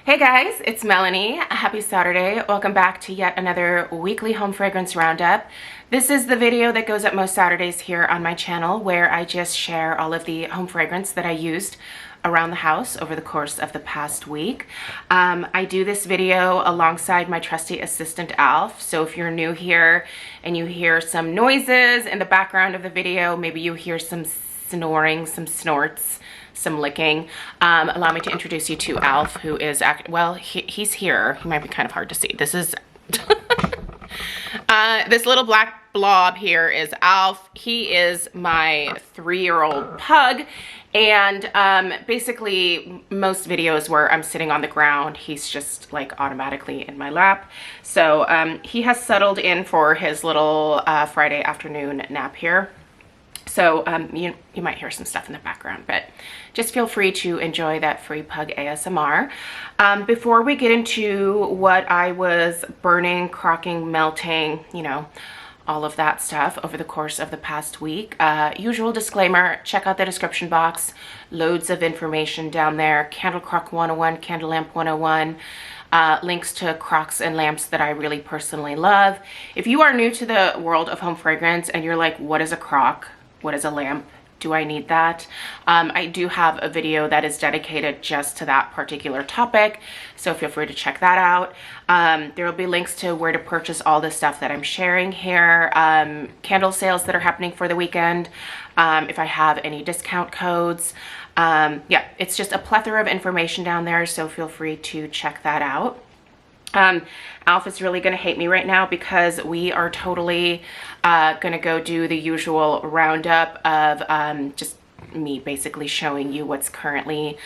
Hey guys, it's Melanie. Happy Saturday. Welcome back to yet another weekly home fragrance roundup. This is the video that goes up most Saturdays here on my channel where I just share all of the home fragrance that I used around the house over the course of the past week. I do this video alongside my trusty assistant Alf, so if you're new here and you hear some noises in the background of the video, maybe you hear some snoring, some snorts, some licking, allow me to introduce you to Alf, who is, he's here. He might be kind of hard to see. This is, this little black blob here is Alf. He is my 3-year-old pug. And basically most videos where I'm sitting on the ground, he's just like automatically in my lap. So he has settled in for his little Friday afternoon nap here. So you might hear some stuff in the background, but just feel free to enjoy that free pug ASMR. Before we get into what I was burning, crocking, melting, you know, all of that stuff over the course of the past week, usual disclaimer, check out the description box. Loads of information down there. Candle crock 101, candle lamp 101. Links to crocks and lamps that I really personally love. If you are new to the world of home fragrance and you're like, what is a crock? What is a lamp? Do I need that? I do have a video that is dedicated just to that particular topic, so feel free to check that out. There will be links to where to purchase all the stuff that I'm sharing here, candle sales that are happening for the weekend, if I have any discount codes. Yeah, it's just a plethora of information down there, so feel free to check that out. Alf is really gonna hate me right now because we are totally gonna go do the usual roundup of just me basically showing you what's currently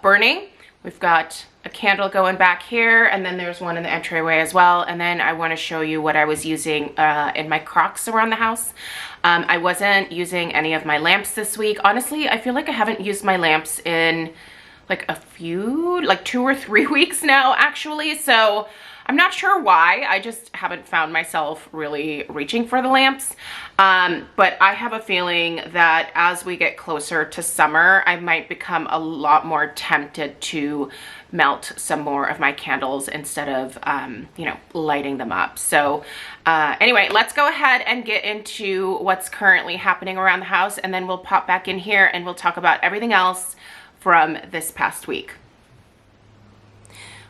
burning. We've got a candle going back here, and then there's one in the entryway as well, and then I want to show you what I was using in my crocks around the house. I wasn't using any of my lamps this week. Honestly, I feel like I haven't used my lamps in like 2 or 3 weeks now, actually. So I'm not sure why. I just haven't found myself really reaching for the lamps. But I have a feeling that as we get closer to summer, I might become a lot more tempted to melt some more of my candles instead of, you know, lighting them up. So anyway, let's go ahead and get into what's currently happening around the house, and then we'll pop back in here and we'll talk about everything else from this past week.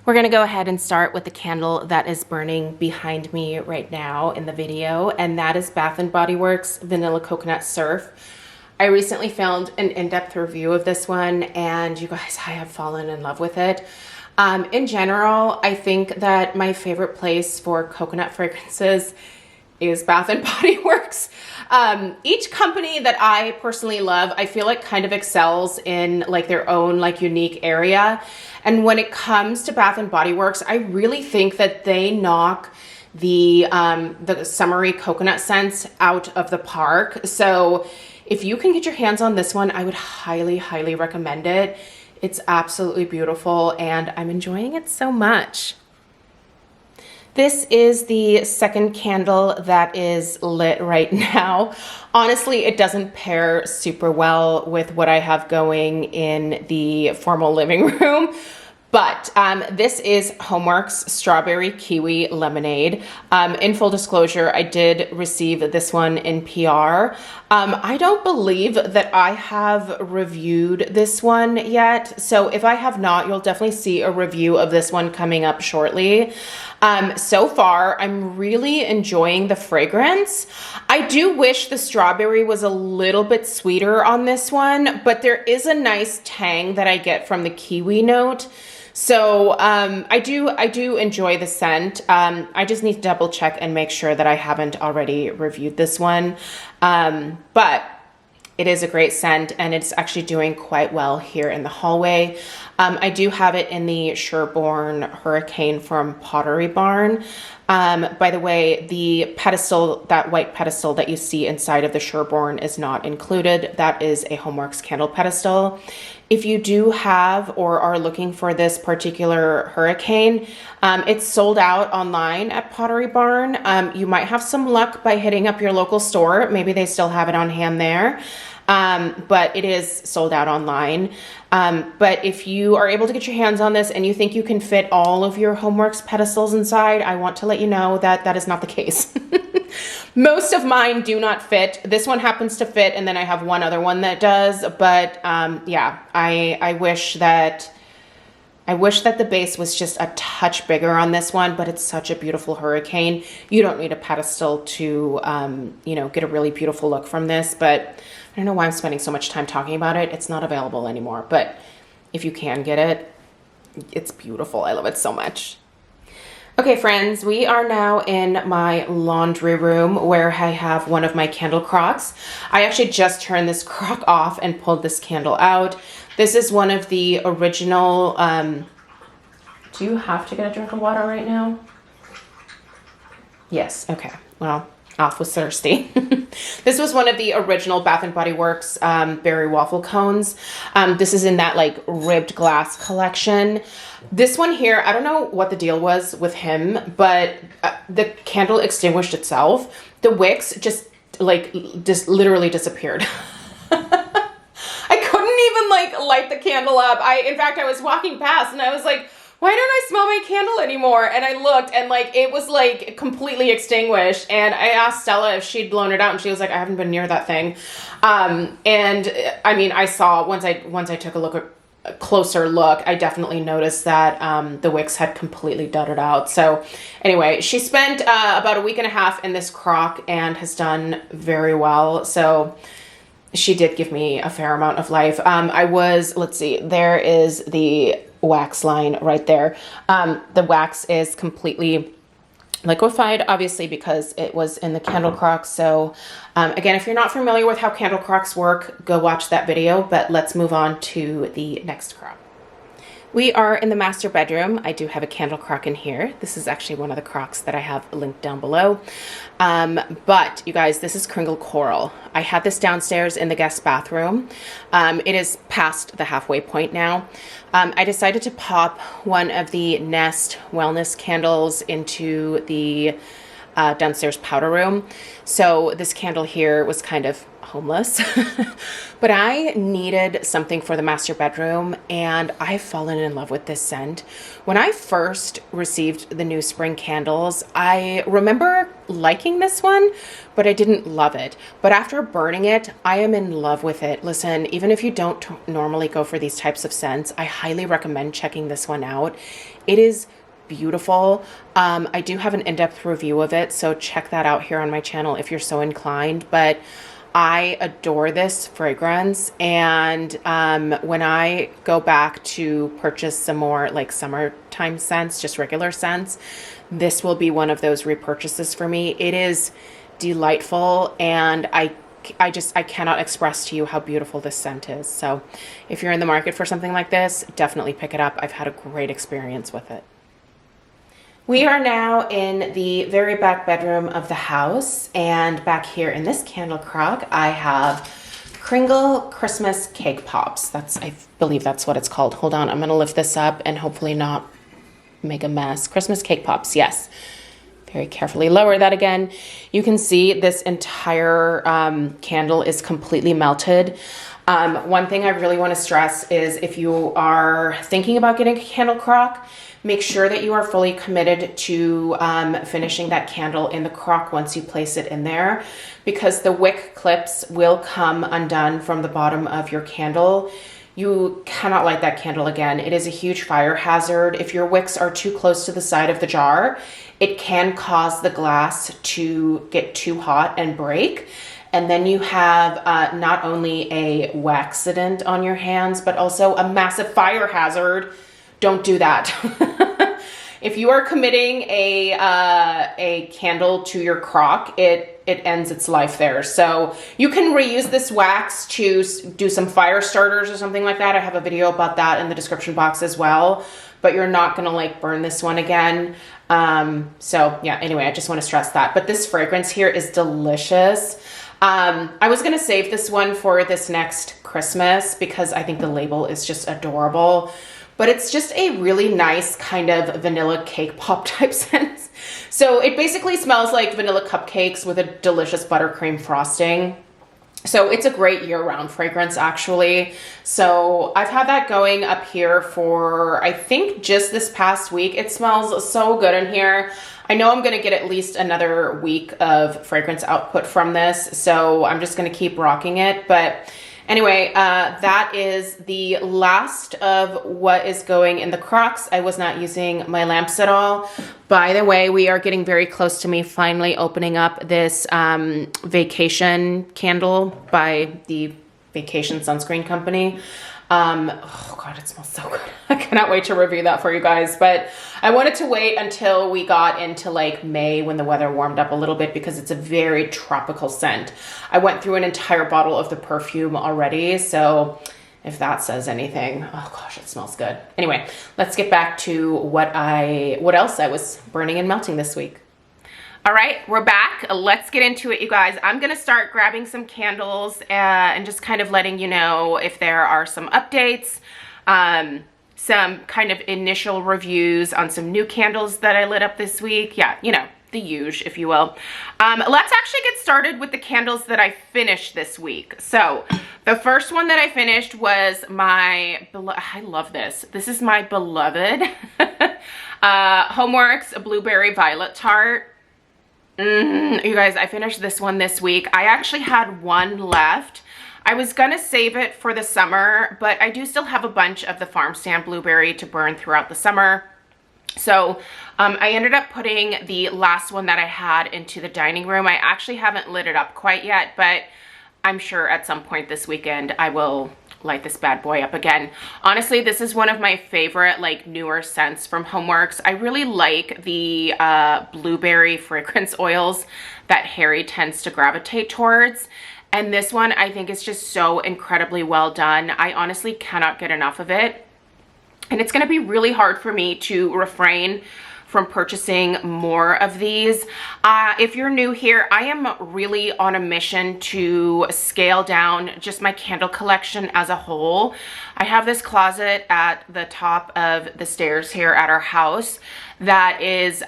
We're gonna go ahead and start with the candle that is burning behind me right now in the video, and that is Bath & Body Works Vanilla Coconut Surf. I recently filmed an in-depth review of this one, and you guys, I have fallen in love with it. In general, I think that my favorite place for coconut fragrances is Bath & Body Works. Each company that I personally love, I feel like kind of excels in like their own like unique area. And when it comes to Bath & Body Works, I really think that they knock the summery coconut scents out of the park. So if you can get your hands on this one, I would highly, highly recommend it. It's absolutely beautiful and I'm enjoying it so much. This is the second candle that is lit right now. Honestly, it doesn't pair super well with what I have going in the formal living room. But this is HomeWorx Strawberry Kiwi Lemonade. In full disclosure, I did receive this one in PR. I don't believe that I have reviewed this one yet. So if I have not, you'll definitely see a review of this one coming up shortly. So far, I'm really enjoying the fragrance. I do wish the strawberry was a little bit sweeter on this one, but there is a nice tang that I get from the kiwi note. So I do enjoy the scent. I just need to double check and make sure that I haven't already reviewed this one. But it is a great scent and it's actually doing quite well here in the hallway. I do have it in the Sherborne Hurricane from Pottery Barn. By the way, the pedestal, that white pedestal that you see inside of the Sherborne is not included. That is a HomeWorx candle pedestal. If you do have or are looking for this particular Hurricane, it's sold out online at Pottery Barn. You might have some luck by hitting up your local store. Maybe they still have it on hand there. but it is sold out online. But if you are able to get your hands on this and you think you can fit all of your HomeWorx pedestals inside, I want to let you know that that is not the case. Most of mine do not fit. This one happens to fit, and then I have one other one that does. But yeah, I wish that the base was just a touch bigger on this one, but it's such a beautiful hurricane. You don't need a pedestal to, you know, get a really beautiful look from this, but I don't know why I'm spending so much time talking about it. It's not available anymore, but if you can get it, it's beautiful. I love it so much. Okay, friends, we are now in my laundry room where I have one of my candle crocks. I actually just turned this crock off and pulled this candle out. This is one of the original, do you have to get a drink of water right now? Yes, okay, well, Alf was thirsty. This was one of the original Bath & Body Works berry waffle cones. This is in that like ribbed glass collection. This one here, I don't know what the deal was with him, but the candle extinguished itself. The wicks just literally disappeared. I couldn't even like light the candle up. In fact, I was walking past and I was like, why don't I smell my candle anymore? And I looked and like, it was like completely extinguished. And I asked Stella if she'd blown it out and she was like, I haven't been near that thing. And I mean, I saw once I took a closer look, I definitely noticed that the wicks had completely dudded out. So anyway, she spent about a week and a half in this crock and has done very well. So she did give me a fair amount of life. Let's see, there is the wax line right there. The wax is completely liquefied, obviously, because it was in the candle crock. So again, if you're not familiar with how candle crocks work, go watch that video, but let's move on to the next crock. We are in the master bedroom. I do have a candle crock in here. This is actually one of the crocks that I have linked down below. But you guys, this is Kringle Coral. I had this downstairs in the guest bathroom. It is past the halfway point now. I decided to pop one of the Nest wellness candles into the downstairs powder room. So this candle here was kind of homeless, but I needed something for the master bedroom and I've fallen in love with this scent. When I first received the new spring candles, I remember liking this one, but I didn't love it. But after burning it, I am in love with it. Listen, even if you don't normally go for these types of scents, I highly recommend checking this one out. It is beautiful. I do have an in-depth review of it, so check that out here on my channel if you're so inclined. But I adore this fragrance, and when I go back to purchase some more like summertime scents, just regular scents, this will be one of those repurchases for me. It is delightful, and I cannot express to you how beautiful this scent is. So if you're in the market for something like this, definitely pick it up. I've had a great experience with it. We are now in the very back bedroom of the house, and back here in this candle crock, I have Kringle Christmas Cake Pops. I believe that's what it's called. Hold on, I'm gonna lift this up and hopefully not make a mess. Christmas Cake Pops, yes. Very carefully lower that again. You can see this entire candle is completely melted. One thing I really want to stress is if you are thinking about getting a candle crock, make sure that you are fully committed to finishing that candle in the crock once you place it in there, because the wick clips will come undone from the bottom of your candle. You cannot light that candle again. It is a huge fire hazard. If your wicks are too close to the side of the jar, it can cause the glass to get too hot and break. And then you have not only a waxident on your hands, but also a massive fire hazard. Don't do that. If you are committing a candle to your crock, it ends its life there. So you can reuse this wax to do some fire starters or something like that. I have a video about that in the description box as well, but you're not gonna like burn this one again. So yeah, anyway, I just wanna stress that. But this fragrance here is delicious. I was gonna save this one for this next Christmas because I think the label is just adorable. But it's just a really nice kind of vanilla cake pop type scent. So it basically smells like vanilla cupcakes with a delicious buttercream frosting. So it's a great year-round fragrance, actually. So I've had that going up here for, I think, just this past week. It smells so good in here. I know I'm gonna get at least another week of fragrance output from this, so I'm just gonna keep rocking it. But anyway, that is the last of what is going in the Crocs. I was not using my lamps at all. By the way, we are getting very close to me finally opening up this vacation candle by the Vacation Sunscreen Company. Oh God, it smells so good. I cannot wait to review that for you guys. But I wanted to wait until we got into like May when the weather warmed up a little bit because it's a very tropical scent. I went through an entire bottle of the perfume already. So if that says anything, oh gosh, it smells good. Anyway, let's get back to what else I was burning and melting this week. All right, we're back. Let's get into it, you guys. I'm gonna start grabbing some candles and just kind of letting you know if there are some updates, some kind of initial reviews on some new candles that I lit up this week. Yeah, you know, the huge, if you will. Let's actually get started with the candles that I finished this week. So the first one that I finished was I love this. This is my beloved HomeWorx Blueberry Violet Tart. You guys, I finished this one this week. I actually had one left. I was gonna save it for the summer, but I do still have a bunch of the farm stand blueberry to burn throughout the summer. So I ended up putting the last one that I had into the dining room. I actually haven't lit it up quite yet, but I'm sure at some point this weekend I will light this bad boy up again. Honestly, this is one of my favorite like newer scents from HomeWorx. I really like the blueberry fragrance oils that Harry tends to gravitate towards. And this one I think is just so incredibly well done. I honestly cannot get enough of it. And it's gonna be really hard for me to refrain from purchasing more of these. If you're new here, I am really on a mission to scale down just my candle collection as a whole. I have this closet at the top of the stairs here at our house that is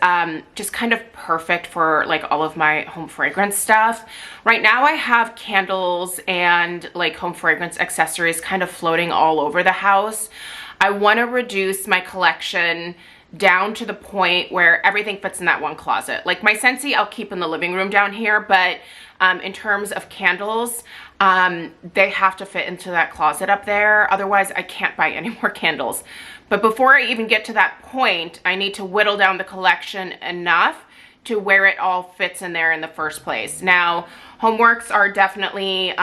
just kind of perfect for like all of my home fragrance stuff. Right now I have candles and like home fragrance accessories kind of floating all over the house. I want to reduce my collection down to the point where everything fits in that one closet. Like my Scentsy I'll keep in the living room down here, but in terms of candles, they have to fit into that closet up there. Otherwise I can't buy any more candles. But before I even get to that point, I need to whittle down the collection enough to where it all fits in there in the first place. Now, HomeWorx are definitely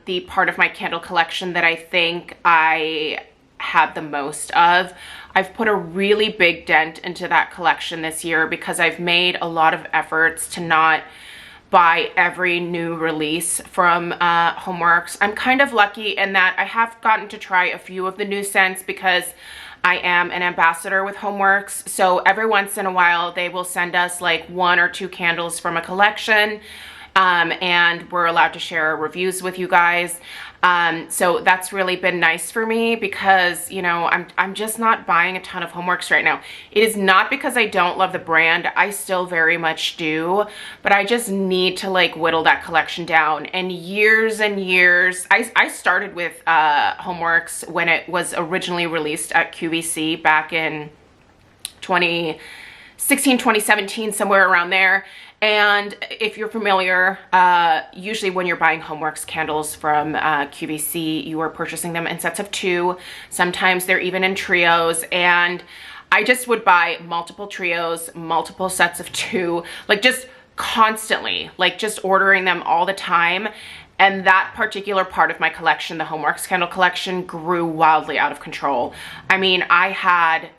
the part of my candle collection that I think I have the most of. I've put a really big dent into that collection this year because I've made a lot of efforts to not buy every new release from HomeWorx. I'm kind of lucky in that I have gotten to try a few of the new scents because I am an ambassador with HomeWorx. So every once in a while they will send us like 1 or 2 candles from a collection and we're allowed to share reviews with you guys. So that's really been nice for me because, you know, I'm just not buying a ton of HomeWorx right now. It is not because I don't love the brand. I still very much do, but I just need to like whittle that collection down. And years, I started with HomeWorx when it was originally released at QVC back in 2016, 2017, somewhere around there. And if you're familiar, usually when you're buying HomeWorx candles from QVC, you are purchasing them in sets of 2. Sometimes they're even in trios. And I just would buy multiple trios, multiple sets of 2, like just constantly, like just ordering them all the time. And that particular part of my collection, the HomeWorx candle collection, grew wildly out of control. I mean, I had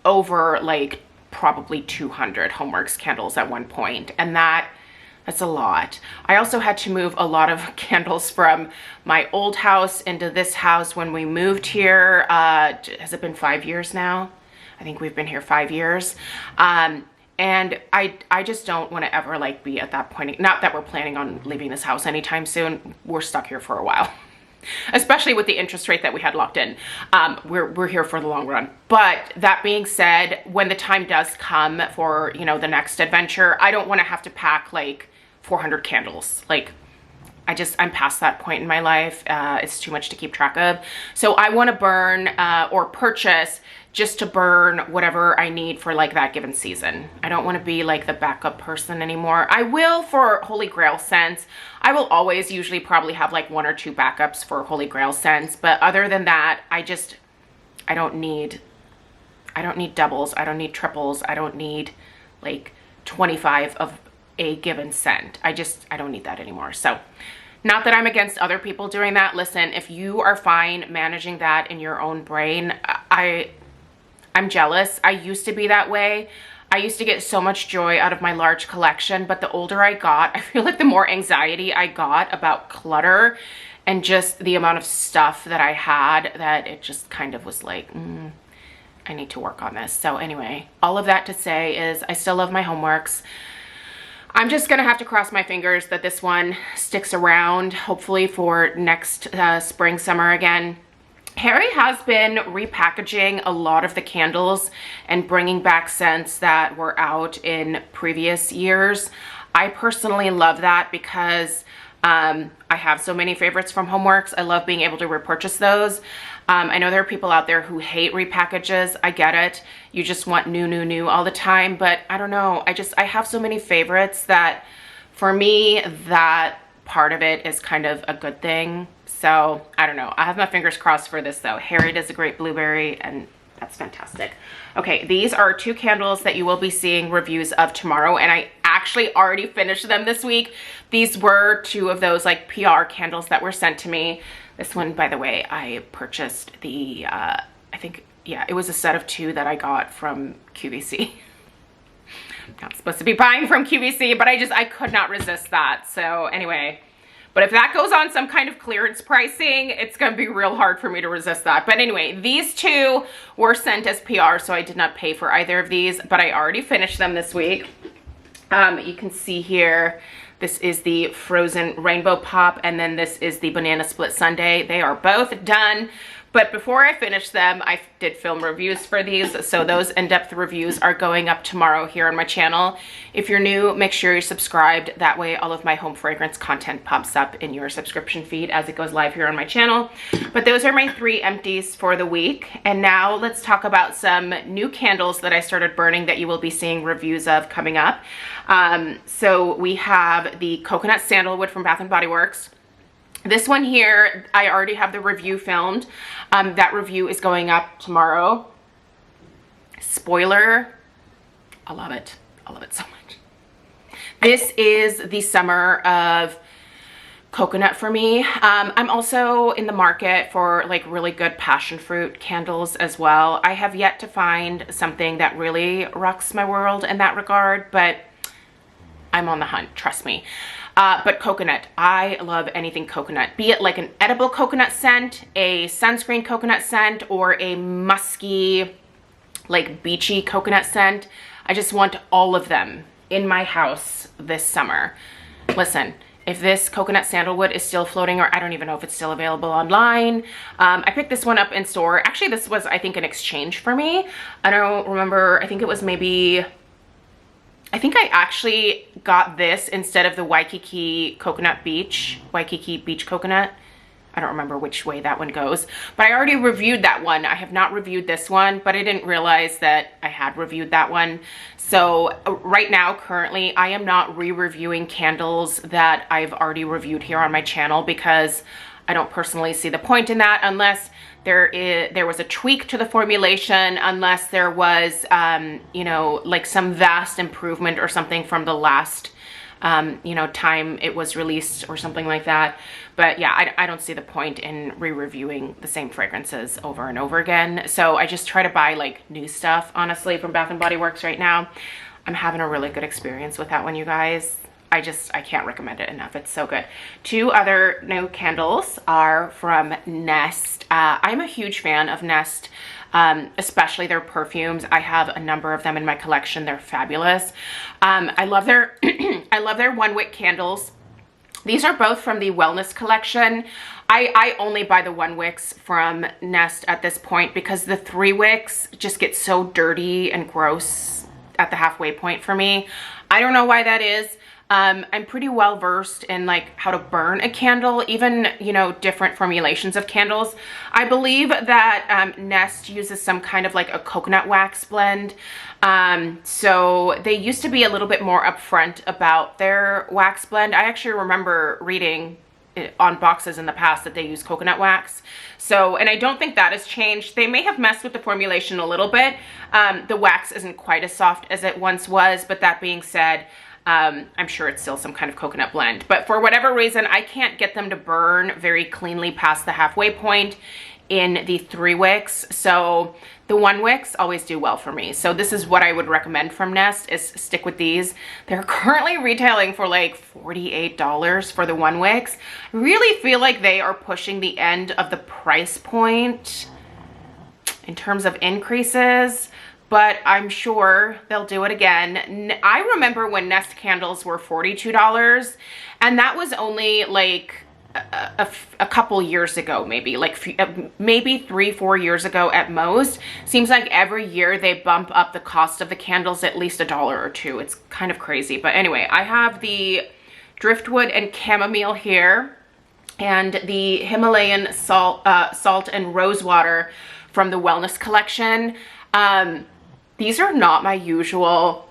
over like probably 200 HomeWorx candles at one point, and that's a lot. I also had to move a lot of candles from my old house into this house when we moved here. Has it been 5 years now? I think we've been here 5 years. And I just don't want to ever like be at that point. Not that we're planning on leaving this house anytime soon. We're stuck here for a while. Especially with the interest rate that we had locked in. We're here for the long run. But that being said, when the time does come for, you know, the next adventure, I don't want to have to pack like 400 candles. Like, I'm past that point in my life. It's too much to keep track of. So I want to burn or purchase just to burn whatever I need for like that given season. I don't want to be like the backup person anymore. I will for Holy Grail scents. I will always usually probably have like 1 or 2 backups for Holy Grail scents. But other than that, I don't need doubles. I don't need triples. I don't need like 25 of a given scent. I don't need that anymore. So not that I'm against other people doing that. Listen, if you are fine managing that in your own brain, I'm jealous. I used to be that way. I used to get so much joy out of my large collection, but the older I got, I feel like the more anxiety I got about clutter and just the amount of stuff that I had, that it just kind of was like, I need to work on this. So anyway, all of that to say is I still love my HomeWorx. I'm just gonna have to cross my fingers that this one sticks around, hopefully for next spring, summer again. Harry has been repackaging a lot of the candles and bringing back scents that were out in previous years. I personally love that because I have so many favorites from HomeWorx. I love being able to repurchase those. I know there are people out there who hate repackages. I get it. You just want new all the time. But I don't know. I have so many favorites that for me, that part of it is kind of a good thing. So I don't know. I have my fingers crossed for this though. Harry does a great blueberry and that's fantastic. Okay, these are 2 candles that you will be seeing reviews of tomorrow, and I actually already finished them this week. These were 2 of those like PR candles that were sent to me. This one, by the way, I purchased the, I think, yeah, it was a set of 2 that I got from QVC. Not supposed to be buying from QVC, but I could not resist that. So anyway, but if that goes on some kind of clearance pricing, it's gonna be real hard for me to resist that. But anyway, these 2 were sent as PR, so I did not pay for either of these, but I already finished them this week. You can see here, this is the Frozen Rainbow Pop, and then this is the Banana Split Sundae. They are both done. But before I finish them, I did film reviews for these, so those in-depth reviews are going up tomorrow here on my channel. If you're new, make sure you're subscribed. That way all of my home fragrance content pops up in your subscription feed as it goes live here on my channel. But those are my 3 empties for the week. And now let's talk about some new candles that I started burning that you will be seeing reviews of coming up. So we have the Coconut Sandalwood from Bath & Body Works. This one here, I already have the review filmed. That review is going up tomorrow. Spoiler, I love it. I love it so much. This is the summer of coconut for me. I'm also in the market for like really good passion fruit candles as well. I have yet to find something that really rocks my world in that regard, but I'm on the hunt, trust me. But coconut, I love anything coconut, be it like an edible coconut scent, a sunscreen coconut scent, or a musky, like beachy coconut scent. I just want all of them in my house this summer. Listen, if this coconut sandalwood is still floating, or I don't even know if it's still available online. I picked this one up in store. Actually, this was, I think, an exchange for me. I don't remember, I think it was maybe, I think I actually got this instead of the Waikiki Beach Coconut. I don't remember which way that one goes, but I already reviewed that one. I have not reviewed this one, but I didn't realize that I had reviewed that one. So right now, currently, I am not re-reviewing candles that I've already reviewed here on my channel because I don't personally see the point in that unless there was a tweak to the formulation, unless there was, you know, like some vast improvement or something from the last, you know, time it was released or something like that. But yeah, I don't see the point in re-reviewing the same fragrances over and over again. So I just try to buy like new stuff, honestly, from Bath & Body Works right now. I'm having a really good experience with that one, you guys. I can't recommend it enough. It's so good. 2 other new candles are from Nest. I'm a huge fan of Nest, especially their perfumes. I have a number of them in my collection. They're fabulous. I love their I love their one-wick candles. These are both from the Wellness collection. I only buy the 1 wicks from Nest at this point because the 3 wicks just get so dirty and gross at the halfway point for me. I don't know why that is. I'm pretty well versed in like how to burn a candle, even, you know, different formulations of candles. I believe that Nest uses some kind of like a coconut wax blend. So they used to be a little bit more upfront about their wax blend. I actually remember reading on boxes in the past that they use coconut wax. So, and I don't think that has changed. They may have messed with the formulation a little bit. The wax isn't quite as soft as it once was, but that being said, I'm sure it's still some kind of coconut blend. But for whatever reason, I can't get them to burn very cleanly past the halfway point in the 3 wicks. So the 1 wicks always do well for me. So this is what I would recommend from Nest, is stick with these. They're currently retailing for like $48 for the 1 wicks. I really feel like they are pushing the end of the price point in terms of increases, but I'm sure they'll do it again. I remember when Nest candles were $42, and that was only like a couple years ago, maybe like maybe 3-4 years ago at most. Seems like every year they bump up the cost of the candles at least $1 or $2. It's kind of crazy. But anyway, I have the driftwood and chamomile here, and the Himalayan salt and rose water from the wellness collection. These are not my usual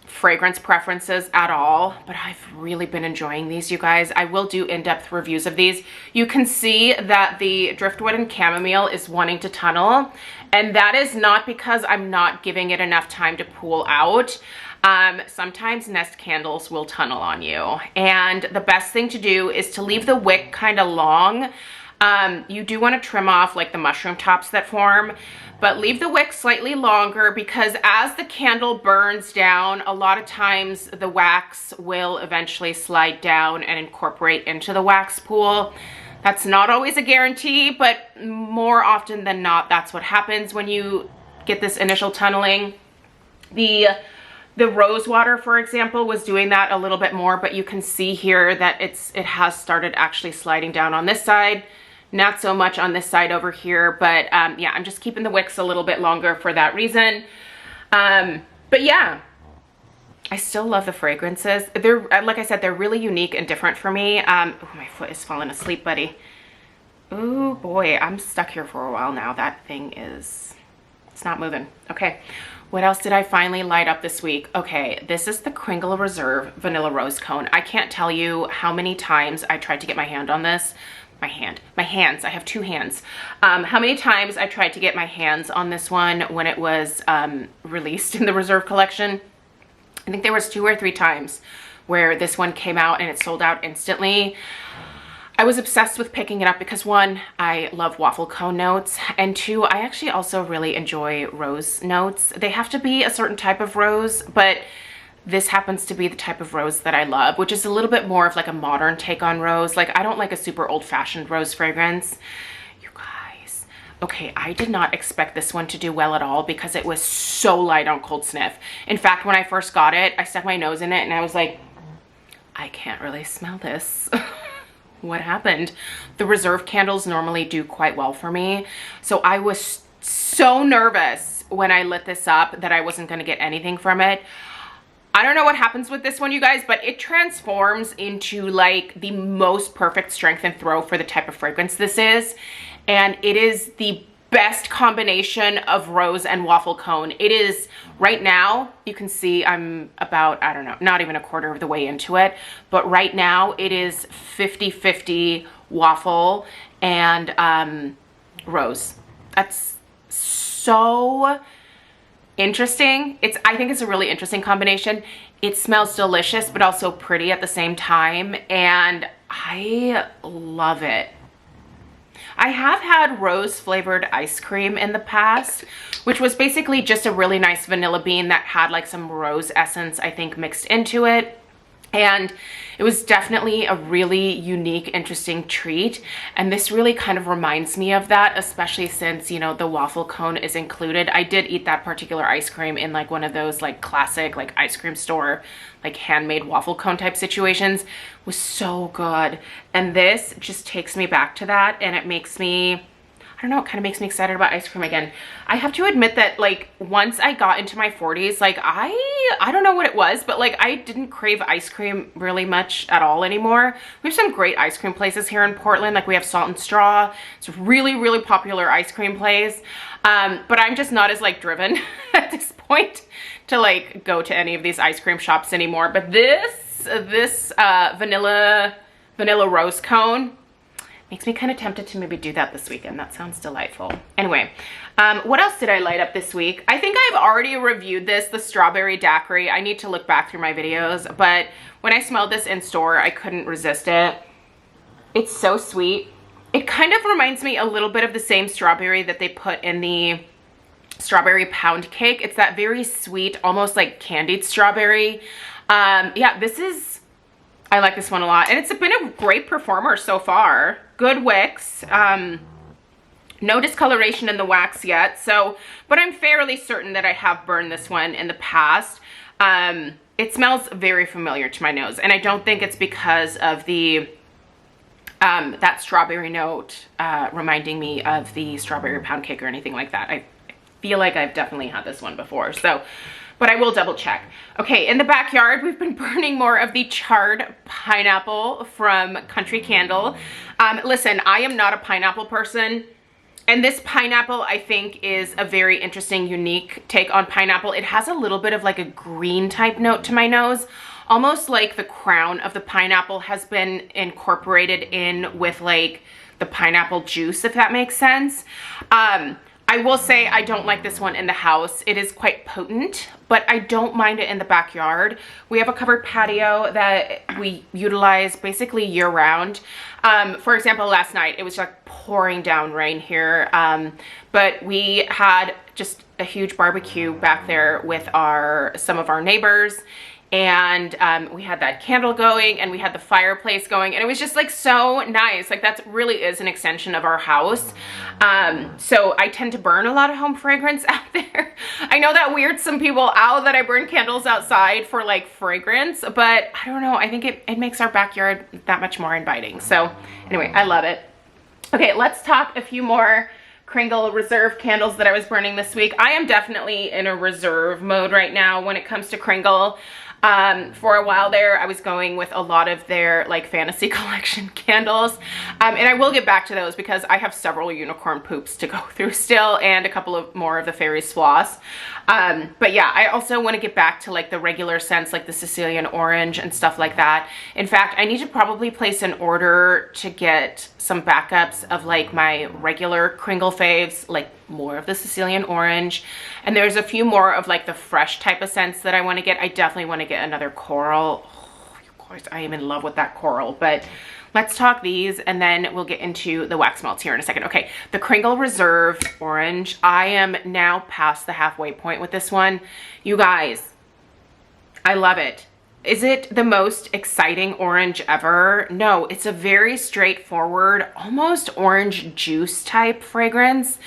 fragrance preferences at all, but I've really been enjoying these, you guys. I will do in-depth reviews of these. You can see that the driftwood and chamomile is wanting to tunnel, and that is not because I'm not giving it enough time to cool out. Sometimes Nest candles will tunnel on you, and the best thing to do is to leave the wick kind of long. You do want to trim off like the mushroom tops that form, but leave the wick slightly longer, because as the candle burns down, a lot of times the wax will eventually slide down and incorporate into the wax pool. That's not always a guarantee, but more often than not, that's what happens when you get this initial tunneling. The rose water, for example, was doing that a little bit more, but you can see here that it has started actually sliding down on this side. Not so much on this side over here, but yeah, I'm just keeping the wicks a little bit longer for that reason. But yeah, I still love the fragrances. They're, like I said, they're really unique and different for me. Oh, my foot is falling asleep, buddy. Oh boy, I'm stuck here for a while now. That thing is, it's not moving. Okay, what else did I finally light up this week? Okay, this is the Kringle Reserve Vanilla Rose Cone. I can't tell you how many times I tried to get my hand on this. My hands, I have 2 hands. How many times I tried to get my hands on this one when it was released in the Reserve collection. I think there was 2 or 3 times where this one came out and it sold out instantly. I was obsessed with picking it up because 1, I love waffle cone notes, and 2, I actually also really enjoy rose notes. They have to be a certain type of rose, but this happens to be the type of rose that I love, which is a little bit more of like a modern take on rose. Like, I don't like a super old-fashioned rose fragrance. You guys, okay, I did not expect this one to do well at all because it was so light on cold sniff. In fact, when I first got it, I stuck my nose in it and I was like, I can't really smell this. What happened? The Reserve candles normally do quite well for me, so I was so nervous when I lit this up that I wasn't going to get anything from it. I don't know what happens with this one, you guys, but it transforms into like the most perfect strength and throw for the type of fragrance this is. And it is the best combination of rose and waffle cone. It is, right now, you can see I'm about, I don't know, not even a quarter of the way into it. But right now it is 50-50 waffle and rose. That's so interesting. I think it's a really interesting combination. It smells delicious, but also pretty at the same time, and I love it. I have had rose flavored ice cream in the past, which was basically just a really nice vanilla bean that had like some rose essence, I think, mixed into it. And it was definitely a really unique, interesting treat. And this really kind of reminds me of that, especially since, you know, the waffle cone is included. I did eat that particular ice cream in like one of those like classic like ice cream store, like handmade waffle cone type situations. It was so good. And this just takes me back to that, and it makes me, I don't know, it kind of makes me excited about ice cream again. I have to admit that like once I got into my 40s, like I don't know what it was, but like I didn't crave ice cream really much at all anymore. We have some great ice cream places here in Portland. Like we have Salt and Straw. It's a really, really popular ice cream place. But I'm just not as like driven at this point to like go to any of these ice cream shops anymore. But this vanilla rose cone makes me kind of tempted to maybe do that this weekend. That sounds delightful. Anyway, what else did I light up this week? I think I've already reviewed this, the strawberry daiquiri. I need to look back through my videos, but when I smelled this in store, I couldn't resist it. It's so sweet. It kind of reminds me a little bit of the same strawberry that they put in the strawberry pound cake. It's that very sweet, almost like candied strawberry. Yeah, I like this one a lot, and it's been a great performer so far. Good wicks, no discoloration in the wax yet, but I'm fairly certain that I have burned this one in the past. It smells very familiar to my nose, and I don't think it's because of the that strawberry note reminding me of the strawberry pound cake or anything like that. I feel like I've definitely had this one before, but I will double check. Okay, in the backyard, we've been burning more of the charred pineapple from Country Candle. Listen, I am not a pineapple person, and this pineapple, I think, is a very interesting, unique take on pineapple. It has a little bit of like a green type note to my nose, almost like the crown of the pineapple has been incorporated in with like the pineapple juice, if that makes sense. I will say I don't like this one in the house. It is quite potent, but I don't mind it in the backyard. We have a covered patio that we utilize basically year round. For example, last night it was like pouring down rain here, but we had just a huge barbecue back there with some of our neighbors. And we had that candle going, and we had the fireplace going, and it was just like so nice. Like that really is an extension of our house. So I tend to burn a lot of home fragrance out there. I know that weirds some people out that I burn candles outside for like fragrance, but I don't know. I think it makes our backyard that much more inviting. So anyway, I love it. Okay, let's talk a few more Kringle Reserve candles that I was burning this week. I am definitely in a reserve mode right now when it comes to Kringle. For a while there, I was going with a lot of their like fantasy collection candles. And I will get back to those because I have several unicorn poops to go through still, and a couple of more of the fairy swaths. But yeah, I also want to get back to like the regular scents, like the Sicilian orange and stuff like that. In fact, I need to probably place an order to get some backups of like my regular Kringle faves, like more of the Sicilian orange, and there's a few more of like the fresh type of scents that I want to get. I definitely want to get another coral. Oh, of course, I am in love with that coral. But let's talk these, and then we'll get into the wax melts here in a second. Okay, the Kringle Reserve orange. I am now past the halfway point with this one. You guys, I love it. Is it the most exciting orange ever? No, it's a very straightforward, almost orange juice type fragrance.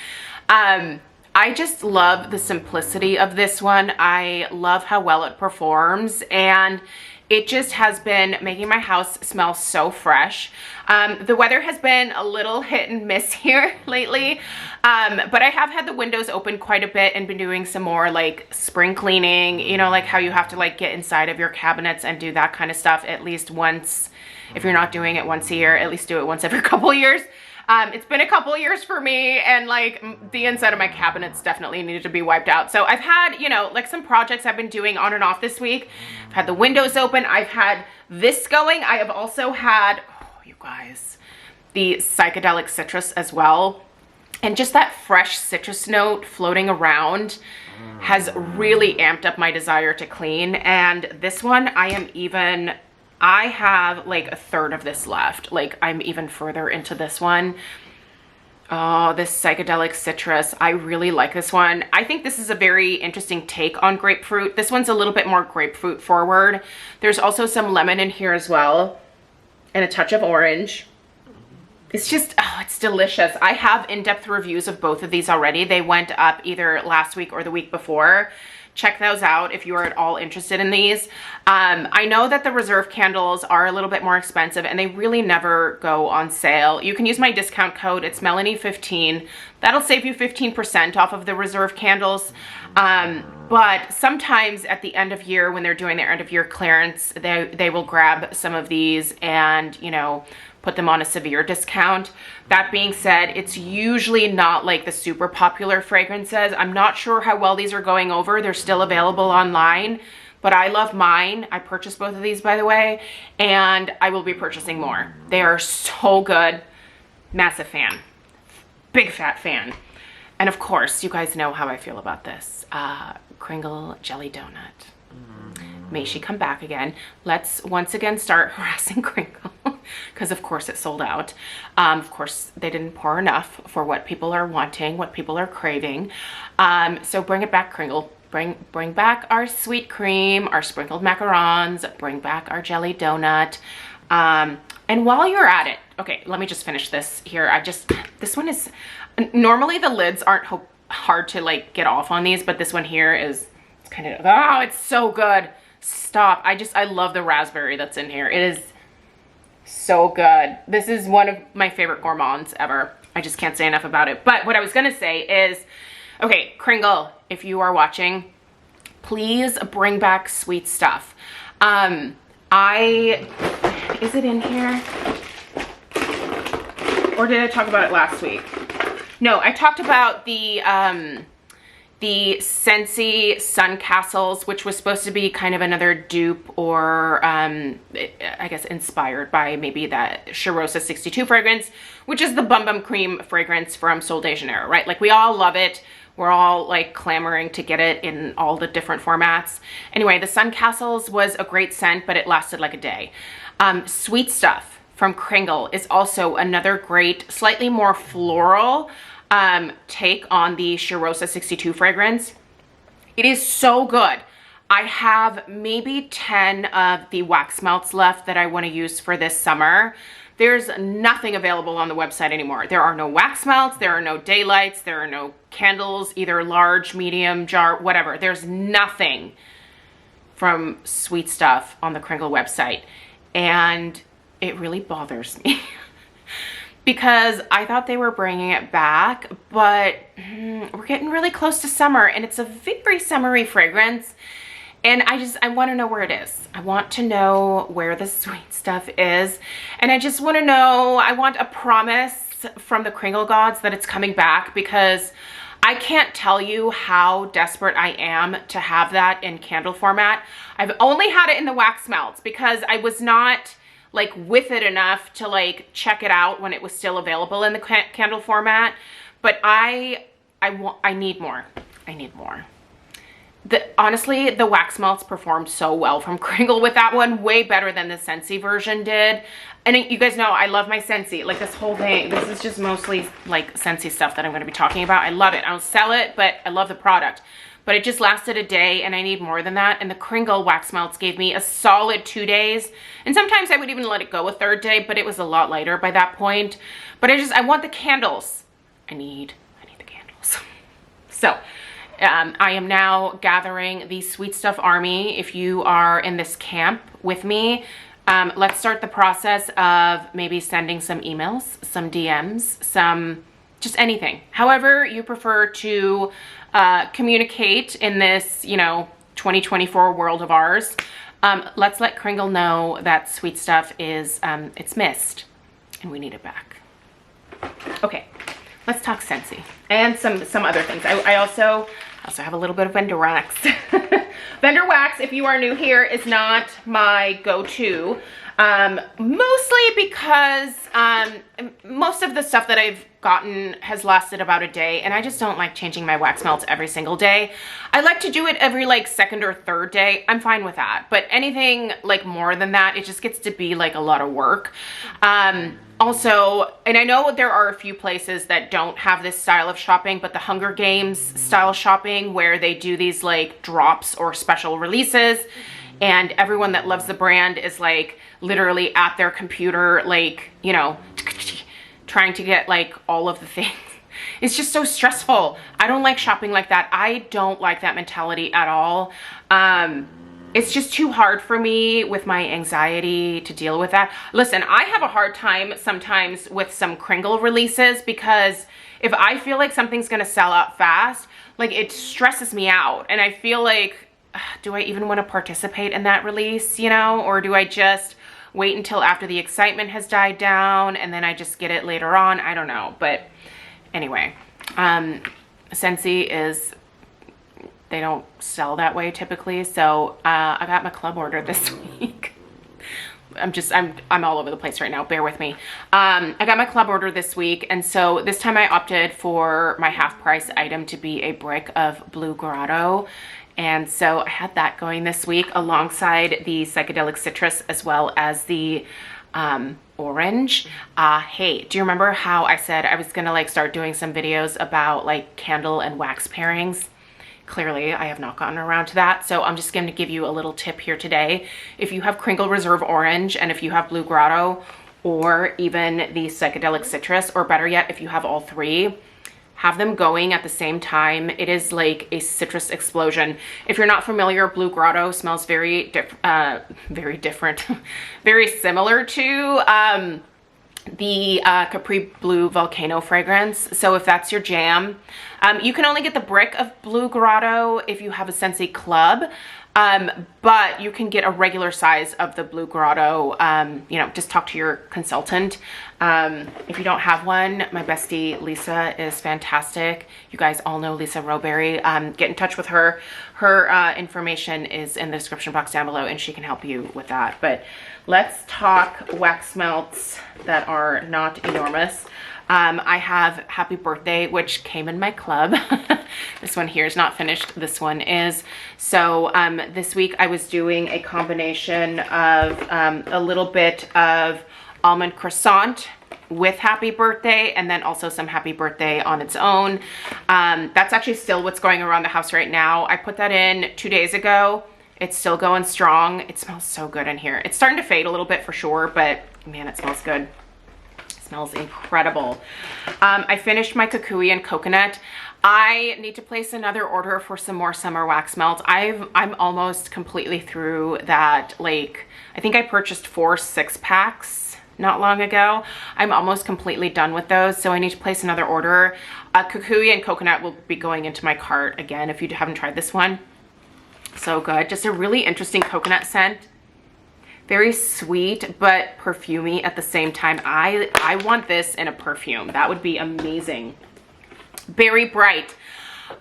I just love the simplicity of this one. I love how well it performs, and it just has been making my house smell so fresh. The weather has been a little hit and miss here lately, but I have had the windows open quite a bit and been doing some more like spring cleaning, you know, like how you have to like get inside of your cabinets and do that kind of stuff at least once. If you're not doing it once a year, at least do it once every couple years. It's been a couple years for me, and like the inside of my cabinets definitely needed to be wiped out. So I've had, you know, like some projects I've been doing on and off this week. I've had the windows open. I've had this going. I have also had, oh, you guys, the psychedelic citrus as well. And just that fresh citrus note floating around has really amped up my desire to clean. And this one, I have like a third of this left. Like I'm even further into this one. Oh, this psychedelic citrus. I really like this one. I think this is a very interesting take on grapefruit. This one's a little bit more grapefruit forward. There's also some lemon in here as well, and a touch of orange. It's just, oh, it's delicious. I have in-depth reviews of both of these already. They went up either last week or the week before. Check those out if you are at all interested in these. I know that the Reserve candles are a little bit more expensive and they really never go on sale. You can use my discount code. It's Melanie15. That'll save you 15% off of the Reserve candles. But sometimes at the end of year, when they're doing their end of year clearance, they will grab some of these and, you know, put them on a severe discount. That being said, it's usually not like the super popular fragrances. I'm not sure how well these are going over. They're still available online, but I love mine. I purchased both of these, by the way, and I will be purchasing more. They are so good. Massive fan. Big fat fan. And of course, you guys know how I feel about this. Kringle Jelly Donut. May she come back again. Let's once again start harassing Kringle because of course it sold out. Of course they didn't pour enough for what people are wanting, what people are craving. So bring it back, Kringle. Bring back our sweet cream, our sprinkled macarons, bring back our jelly donut. And while you're at it, okay, let me just finish this here. This one is, normally the lids aren't hard to like get off on these, but this one here is, it's kind of, oh, it's so good. Stop. I love the raspberry that's in here. It is so good. This is one of my favorite gourmands ever. I just can't say enough about it. But what I was going to say is, okay, Kringle, if you are watching, please bring back sweet stuff. Is it in here? Or did I talk about it last week? No, I talked about the Scentsy Sun Castles, which was supposed to be kind of another dupe or I guess inspired by maybe that Charosa 62 fragrance, which is the Bum Bum Cream fragrance from Sol de Janeiro, right? Like we all love it. We're all like clamoring to get it in all the different formats. Anyway, the Sun Castles was a great scent, but it lasted like a day. Sweet Stuff from Kringle is also another great, slightly more floral take on the Charosa 62 fragrance. It is so good. I have maybe 10 of the wax melts left that I want to use for this summer. There's nothing available on the website anymore. There are no wax melts, there are no daylights, there are no candles, either large, medium, jar, whatever. There's nothing from Sweet Stuff on the Kringle website. And it really bothers me. Because I thought they were bringing it back, but we're getting really close to summer and it's a very summery fragrance. And I want to know where it is. I want to know where the sweet stuff is. And I just want to know, I want a promise from the Kringle gods that it's coming back, because I can't tell you how desperate I am to have that in candle format. I've only had it in the wax melts because I was not like with it enough to like check it out when it was still available in the candle format. But I need more. I need more. Honestly, the wax melts performed so well from Kringle with that one, way better than the Scentsy version did. And you guys know I love my Scentsy, like this whole thing. This is just mostly like Scentsy stuff that I'm gonna be talking about. I love it. I don't sell it, but I love the product. But it just lasted a day and I need more than that. And the Kringle wax melts gave me a solid 2 days. And sometimes I would even let it go a third day, but it was a lot lighter by that point. But I want the candles. I need the candles. So I am now gathering the Sweet Stuff Army. If you are in this camp with me, let's start the process of maybe sending some emails, some DMs, just anything. However you prefer to communicate in this, 2024 world of ours. Let's let Kringle know that Sweet Stuff is, it's missed and we need it back. Okay, let's talk Scentsy and some other things. I also have a little bit of vendor wax. Vendor wax, if you are new here, is not my go-to. Mostly because most of the stuff that I've gotten has lasted about a day, and I just don't like changing my wax melts every single day. I like to do it every like second or third day. I'm fine with that, but anything like more than that, it just gets to be like a lot of work. Also, and I know there are a few places that don't have this style of shopping, but the Hunger Games style shopping where they do these like drops or special releases, and everyone that loves the brand is like literally at their computer, like, trying to get like all of the things. It's just so stressful. I don't like shopping like that. I don't like that mentality at all. It's just too hard for me with my anxiety to deal with that. Listen, I have a hard time sometimes with some Kringle releases because if I feel like something's gonna sell out fast, like it stresses me out. And I feel like, do I even want to participate in that release, you know? Or do I just wait until after the excitement has died down and then I just get it later on? I don't know. But anyway, Scentsy is, they don't sell that way typically. So I got my club order this week. I'm all over the place right now. Bear with me. I got my club order this week. And so this time I opted for my half price item to be a brick of Blue Grotto. And so I had that going this week alongside the Psychedelic Citrus as well as the orange. Hey, do you remember how I said I was gonna like start doing some videos about like candle and wax pairings? Clearly, I have not gotten around to that. So I'm just going to give you a little tip here today. If you have Kringle Reserve Orange and if you have Blue Grotto or even the Psychedelic Citrus, or better yet, if you have all three, have them going at the same time. It is like a citrus explosion. If you're not familiar, Blue Grotto smells very different, very similar to the Capri Blue Volcano fragrance. So if that's your jam, you can only get the brick of Blue Grotto if you have a Scentsy club, but you can get a regular size of the Blue Grotto. You know, just talk to your consultant. If you don't have one, my bestie Lisa is fantastic. You guys all know Lisa Rowberry. Get in touch with her. Her information is in the description box down below and she can help you with that. But let's talk wax melts that are not enormous. I have Happy Birthday, which came in my club. This one here is not finished. This one is. So this week I was doing a combination of a little bit of almond croissant with Happy Birthday and then also some Happy Birthday on its own. That's actually still what's going around the house right now. I put that in 2 days ago. It's still going strong. It smells so good in here. It's starting to fade a little bit for sure, but man, it smells good. It smells incredible. I finished my Kukui and coconut. I need to place another order for some more summer wax melts. I'm almost completely through that. Like, I think I purchased 4 6-packs not long ago. I'm almost completely done with those, so I need to place another order. Kukui and coconut will be going into my cart again if you haven't tried this one. So good. Just a really interesting coconut scent. Very sweet, but perfumey at the same time. I want this in a perfume. That would be amazing. Berry Bright.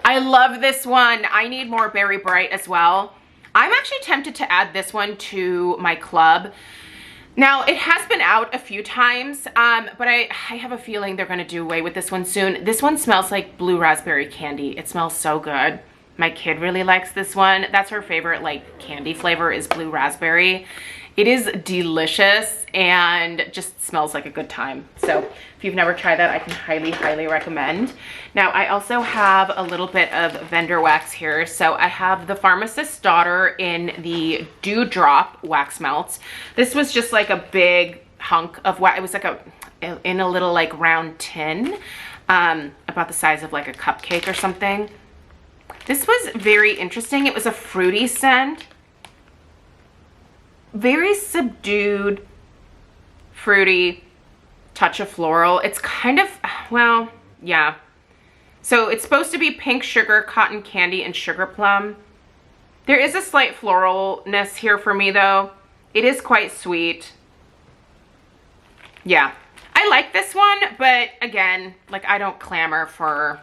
I love this one. I need more Berry Bright as well. I'm actually tempted to add this one to my club. Now, it has been out a few times, but I have a feeling they're going to do away with this one soon. This one smells like blue raspberry candy. It smells so good. My kid really likes this one. That's her favorite like candy flavor is blue raspberry. It is delicious and just smells like a good time. So if you've never tried that, I can highly, highly recommend. Now, I also have a little bit of vendor wax here. So I have the Pharmacist's Daughter in the Dewdrop wax melts. This was just like a big hunk of wax. It was like in a little like round tin, about the size of like a cupcake or something. This was very interesting. It was a fruity scent. Very subdued, fruity, touch of floral. It's kind of, well, yeah. So it's supposed to be pink sugar, cotton candy, and sugar plum. There is a slight floralness here for me though. It is quite sweet. Yeah, I like this one, but again, like I don't clamor for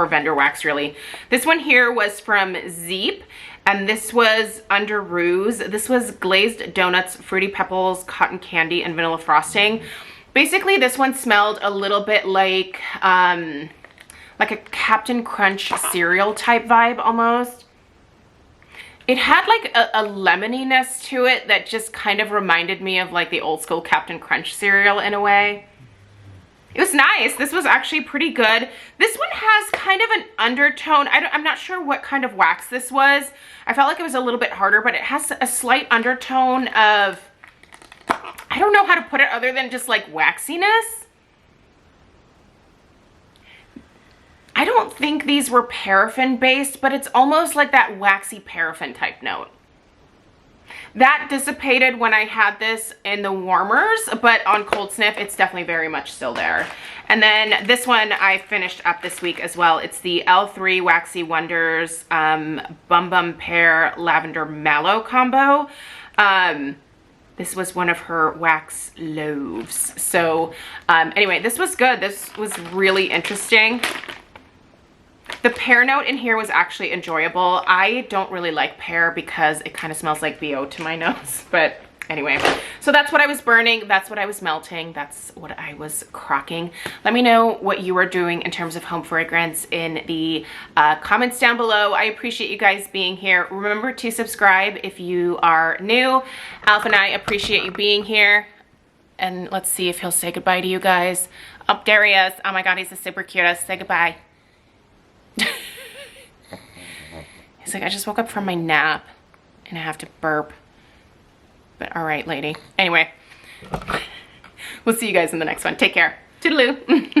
vendor wax really. This one here was from Zeep. And this was under Ruse. This was glazed donuts, fruity pebbles, cotton candy, and vanilla frosting. Basically, this one smelled a little bit like a Captain Crunch cereal type vibe almost. It had like a lemoniness to it that just kind of reminded me of like the old school Captain Crunch cereal in a way. It was nice. This was actually pretty good. This one has kind of an undertone. I'm not sure what kind of wax this was. I felt like it was a little bit harder, but it has a slight undertone of I don't know how to put it other than just like waxiness. I don't think these were paraffin based, but it's almost like that waxy paraffin type note. That dissipated when I had this in the warmers, but on cold sniff, it's definitely very much still there. And then this one I finished up this week as well. It's the L3 Waxy Wonders Bum Bum Pear Lavender Mallow combo. This was one of her wax loaves. So anyway, this was good. This was really interesting. The pear note in here was actually enjoyable. I don't really like pear because it kind of smells like BO to my nose. But anyway, so that's what I was burning. That's what I was melting. That's what I was crocking. Let me know what you are doing in terms of home fragrance in the comments down below. I appreciate you guys being here. Remember to subscribe if you are new. Alf and I appreciate you being here. And let's see if he'll say goodbye to you guys. Oh, there he is. Oh my God, he's a super cutest. Say goodbye. He's like, I just woke up from my nap and I have to burp. But all right, lady. Anyway, we'll see you guys in the next one. Take care. Toodaloo.